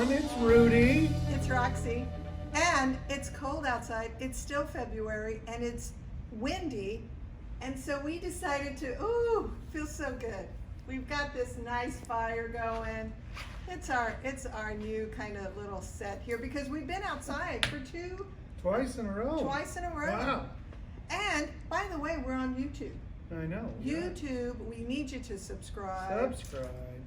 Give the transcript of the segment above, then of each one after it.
everyone. It's Rudy. It's Roxie. And it's cold outside. It's still February and it's windy. And so we decided to, feels so good. We've got this nice fire going. It's our new kind of little set here because we've been outside for Twice in a row. Wow. And by the way, we're on YouTube. I know. YouTube, we need you to subscribe.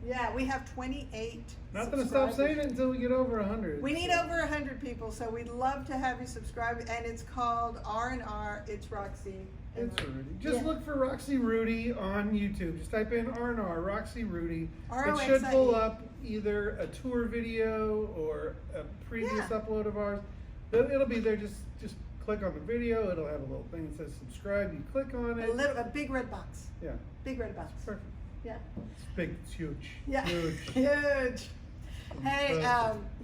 Yeah, we have 28 Not going to stop saying it until we get over 100. We need over 100 people, so we'd love to have you subscribe. And it's called R&R. It's Roxie. It's Rudy. Just look for Roxie Rudy on YouTube. Just type in R&R, Roxie Rudy. It should pull up either a tour video or a previous upload of ours. But it'll be there. Just click on the video. It'll have a little thing that says subscribe. You click on it. A big red box. Yeah. Big red box. Perfect. Yeah. It's big. It's huge. Yeah. Huge. Hey,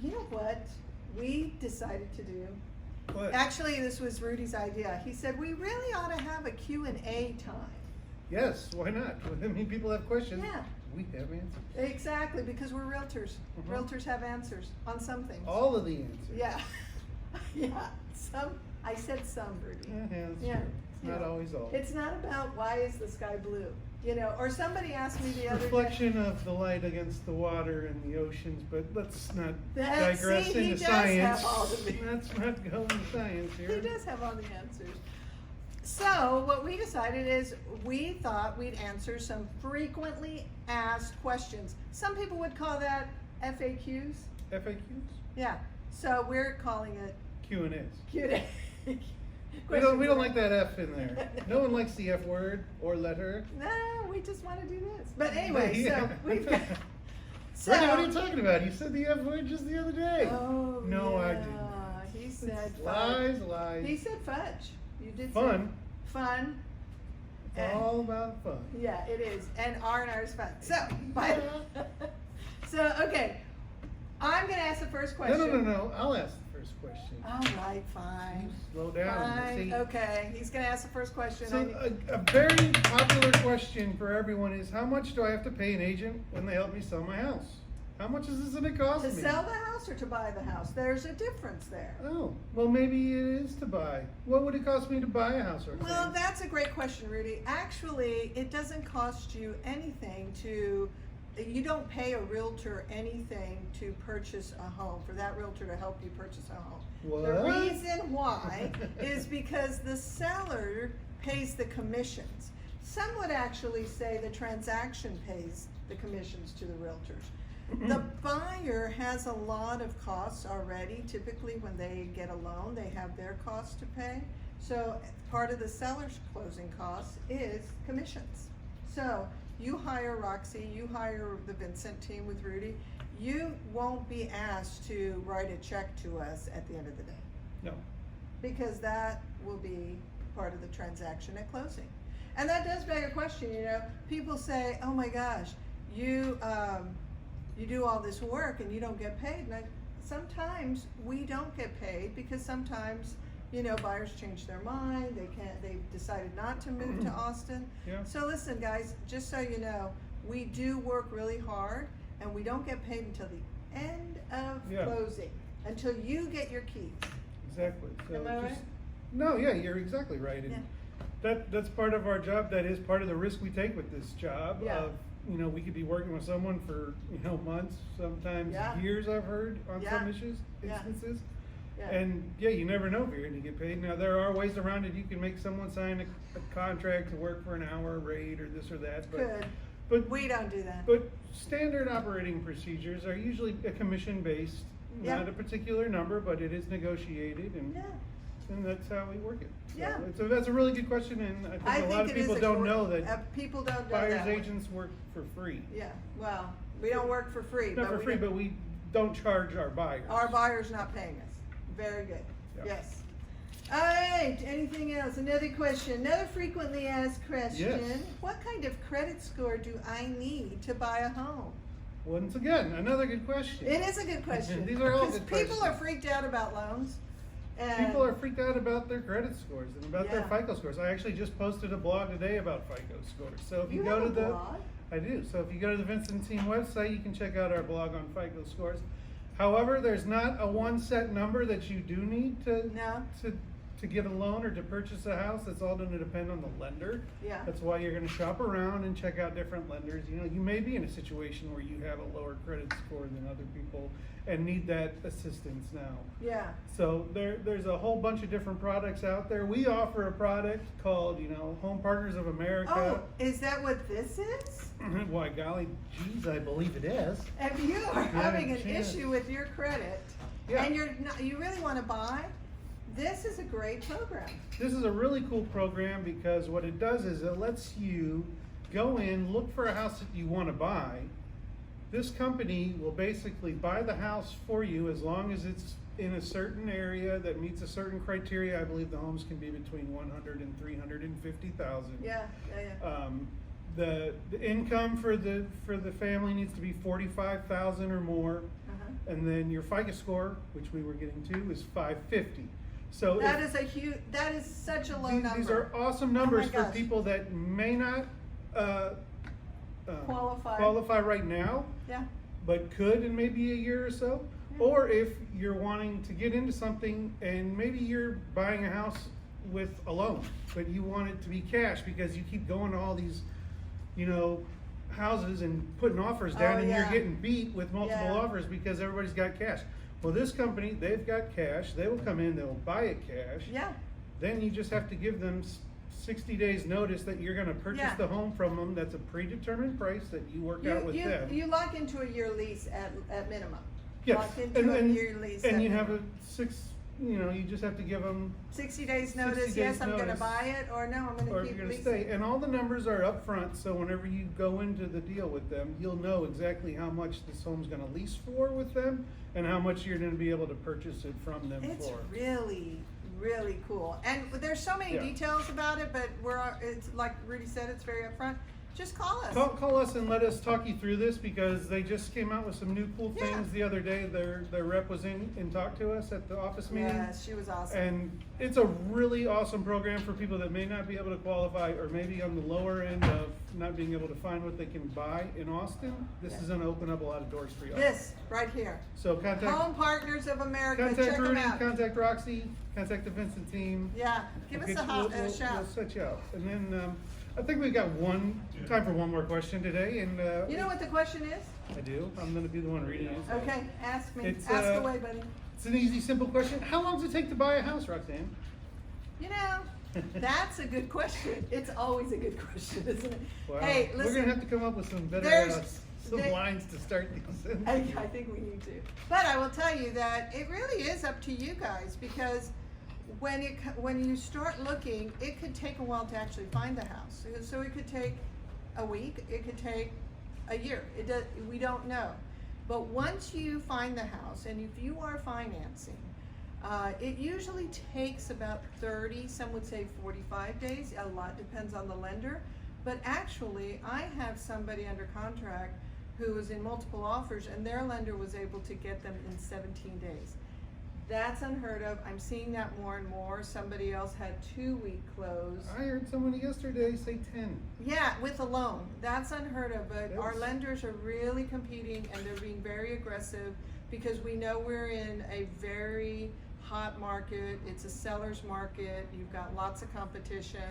you know what we decided to do? What? Actually, this was Rudy's idea. He said we really ought to have a Q&A time. Yes, why not? I mean, people have questions. Yeah. We have answers. Exactly, because we're realtors. Realtors have answers on some things. All of the answers. Yeah. Yeah. I said some, Rudy. Yeah. It's not always all. It's not about why is the sky blue, or somebody asked me the other day. Reflection of the light against the water and the oceans, but let's not digress into science. Let's not go into science here. He does have all the answers. So what we decided is we thought we'd answer some frequently asked questions. Some people would call that FAQs. FAQs? Yeah. So we're calling it Q&As. Q&A. We don't like that F in there. No one likes the F word or letter. No, we just want to do this. But anyway, so we've got. Rudy, what are you talking about? You said the F word just the other day. Oh, no, yeah. I didn't. He said lies. He said fudge. You did fun. Say fun. It's all about fun. Yeah, it is. And R&R is fun. So, okay. I'm going to ask the first question. No. I'll ask the first question. All right, fine. Slow down. Fine. Okay. He's going to ask the first question. So a very popular question for everyone is, how much do I have to pay an agent when they help me sell my house? How much is this going to cost me? To sell the house or to buy the house? There's a difference there. Oh, well, maybe it is to buy. What would it cost me to buy a house? Well, that's a great question, Rudy. Actually, it doesn't cost you anything you don't pay a realtor anything to purchase a home, for that realtor to help you purchase a home. What? The reason why is because the seller pays the commissions. Some would actually say the transaction pays the commissions to the realtors. The buyer has a lot of costs already. Typically when they get a loan, they have their costs to pay. So part of the seller's closing costs is commissions. So you hire Roxie, you hire the Vincent team with Rudy, you won't be asked to write a check to us at the end of the day. No. Because that will be part of the transaction at closing. And that does beg a question, people say, oh my gosh, you do all this work and you don't get paid. And sometimes we don't get paid because sometimes buyers change their mind. They've decided not to move to Austin. Yeah. So listen, guys, just so you know, we do work really hard and we don't get paid until the end of closing, until you get your keys. Exactly. So am I right? No, yeah, you're exactly right. And that's part of our job. That is part of the risk we take with this job. Yeah. We could be working with someone for, months, sometimes years, I've heard, on some instances. Yeah. And you never know if you're going to get paid. Now there are ways around it. You can make someone sign a contract to work for an hour rate or this or that. But we don't do that. But standard operating procedures are usually a commission based, not a particular number, but it is negotiated, and that's how we work it. So that's a really good question, and I think a lot of people don't know that. People don't know buyers agents work for free. Yeah. Well, we don't work for free. Not for free, but we don't charge our buyers. Our buyers not paying us. Very good. Yep. Yes. All right. Anything else? Another question. Another frequently asked question. Yes. What kind of credit score do I need to buy a home? Once again, another good question. It is a good question. These are all good questions. People are freaked out about loans. And people are freaked out about their credit scores and about their FICO scores. I actually just posted a blog today about FICO scores. So if you go to the blog? I do. So if you go to the Vincent Team website, you can check out our blog on FICO scores. However, there's not a one set number that you do need to No? to get a loan or to purchase a house. It's all going to depend on the lender. Yeah. That's why you're going to shop around and check out different lenders. You know, you may be in a situation where you have a lower credit score than other people and need that assistance now. Yeah. So there's a whole bunch of different products out there. We offer a product called, you know, Home Partners of America. Oh, is that what this is? Why, golly, geez, I believe it is. If you are having an chance. issue with your credit, Yeah. and you really want to buy, this is a great program. This is a really cool program because what it does is it lets you go in, look for a house that you want to buy. This company will basically buy the house for you as long as it's in a certain area that meets a certain criteria. I believe the homes can be between 100 and 350,000. Yeah. The income for the family needs to be 45,000 or more, Uh-huh. and then your FICO score, which we were getting to, is 550. So That is such a low number. these are awesome numbers for gosh. people that may not Qualify. right now, Yeah. but could in maybe a year or so. Yeah. Or if you're wanting to get into something and maybe you're buying a house with a loan, but you want it to be cash because you keep going to all these, you know, houses and putting offers down, Oh, and yeah. you're getting beat with multiple Yeah. offers because everybody's got cash. Well, this company, they've got cash. They will come in, they'll buy it cash. Yeah. Then you just have to give them 60 days notice that you're going to purchase Yeah. the home from them. That's a predetermined price that you work out with them. You lock into a year lease at minimum. Yes, Lock into a year lease. and at you have minimum. you just have to give them 60 days 60 notice, days yes, I'm gonna notice. buy it, or no, I'm or gonna if keep you're going to leasing. stay. And all the numbers are up front, so whenever you go into the deal with them, you'll know exactly how much this home's going to lease for with them and how much you're going to be able to purchase it from them It's for. really, really cool. And there's so many Yeah. details about it, but it's like Rudy said, it's very upfront. Just call us. Call us and let us talk you through this because they just came out with some new cool Yeah. things the other day. Their rep was in and talked to us at the office meeting. Yes, she was awesome. And it's a really awesome program for people that may not be able to qualify or maybe on the lower end of not being able to find what they can buy in Austin. This Yeah. is going to open up a lot of doors for you. This, right here. So contact Home Partners of America, contact check them Rudy, out. contact Roxie, contact the Vincent team. Yeah, give us a shout. We'll set you up. And then I think we've got time for one more question today. And You know what the question is? I do. I'm going to be the one reading it. Okay, ask me. It's, Ask away, buddy. It's an easy, simple question. How long does it take to buy a house, Roxanne? You know, that's a good question. It's always a good question, isn't it? Wow. Hey, We're listen. going to have to come up with some better lines to start these in. I think we need to. But I will tell you that it really is up to you guys because when you start looking, it could take a while to actually find the house. So it could take a week. It could take a year. We don't know. But once you find the house, and if you are financing, it usually takes about 30, some would say 45 days. A lot depends on the lender. But actually, I have somebody under contract who was in multiple offers, and their lender was able to get them in 17 days. That's unheard of. I'm seeing that more and more. Somebody else had 2-week close. I heard someone yesterday say 10. Yeah, with a loan. That's unheard of, but Yes. our lenders are really competing and they're being very aggressive because we know we're in a very hot market. It's a seller's market. You've got lots of competition,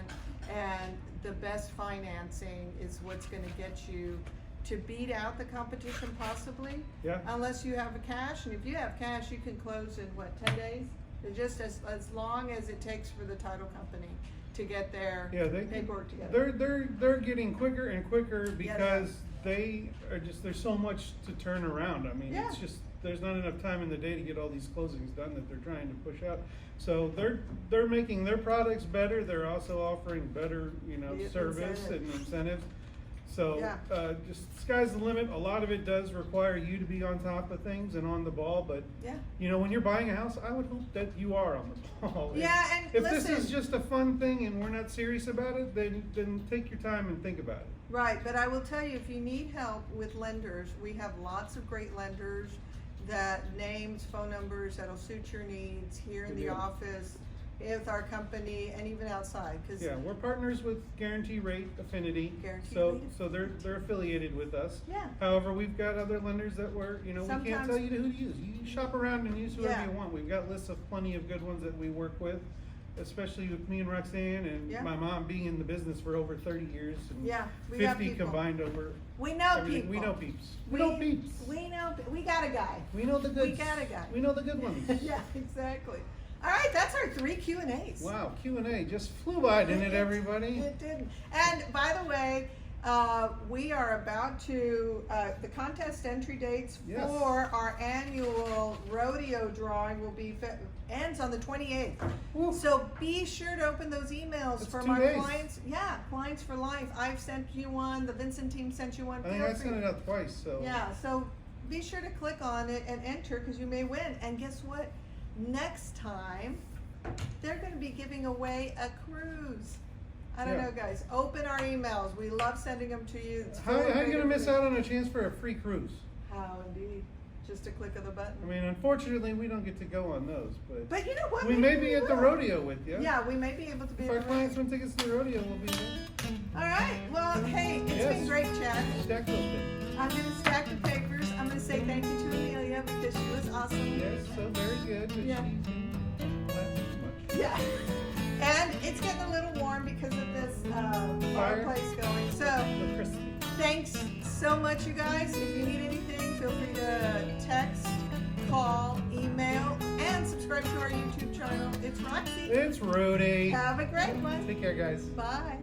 and the best financing is what's going to get you to beat out the competition possibly. Yeah. Unless you have a cash, and if you have cash, you can close in 10 days? It's just as long as it takes for the title company to get their paperwork together. They're getting quicker and quicker Yeah, because they are there's so much to turn around. I mean, Yeah. it's just there's not enough time in the day to get all these closings done that they're trying to push out. So they're making their products better. They're also offering better, The service incentives. and incentives. So Yeah. just sky's the limit. A lot of it does require you to be on top of things and on the ball, but Yeah. when you're buying a house, I would hope that you are on the ball. Yeah, and if listen. this is just a fun thing and we're not serious about it, then take your time and think about it. Right, but I will tell you, if you need help with lenders, we have lots of great lenders that names, phone numbers that'll suit your needs here in We the do. office. with our company and even outside, because Yeah, we're partners with Guarantee Rate Affinity. Guarantee So, Rate so they're affiliated with us. Yeah. However, we've got other lenders that we can't Sometimes- tell you who to use. You can shop around and use whoever Yeah. you want. We've got lists of plenty of good ones that we work with, especially with me and Roxanne and Yeah. my mom being in the business for over 30 years. And Yeah, we got 50 people. combined over we know everything. people. We know peeps. We know peeps. We know, we got a guy. We know the good. We got a guy. We know the good ones. Yeah, exactly. All right, that's our 3 Q&As. Wow, Q&A just flew by, didn't it, everybody? It didn't. And by the way, we are about to, the contest entry dates Yes. for our annual rodeo drawing will be, ends on the 28th. Woo. So be sure to open those emails That's from 2 our days. clients. Yeah, Clients for Life. I've sent you one, the Vincent team sent you one. I think Feel I free- sent it out twice, so. Yeah, so be sure to click on it and enter, because you may win. And guess what? Next time, they're gonna be giving away a cruise. I don't Yeah. know, guys. Open our emails. We love sending them to you. It's How full of you great gonna miss information. out on a chance for a free cruise? How indeed. Just a click of the button. I mean, unfortunately, we don't get to go on those, But you know what? we may be we at the will. rodeo with you. Yeah, we may be able to be If at our the clients rodeo. win tickets to the rodeo, we'll be there. All right. Well, hey, it's Yes. been great chat. Stack those things. I'm gonna stack the papers. I'm gonna say thank you to Amelia because she was awesome. Yes, so very good, but Yeah. she didn't laugh too much. Yeah. And it's getting a little warm because of this fireplace going. So The crispy. thanks so much, you guys. If you need anything, feel free to text, call, email, and subscribe to our YouTube channel. It's Roxie. It's Rudy. Have a great one. Take care, guys. Bye.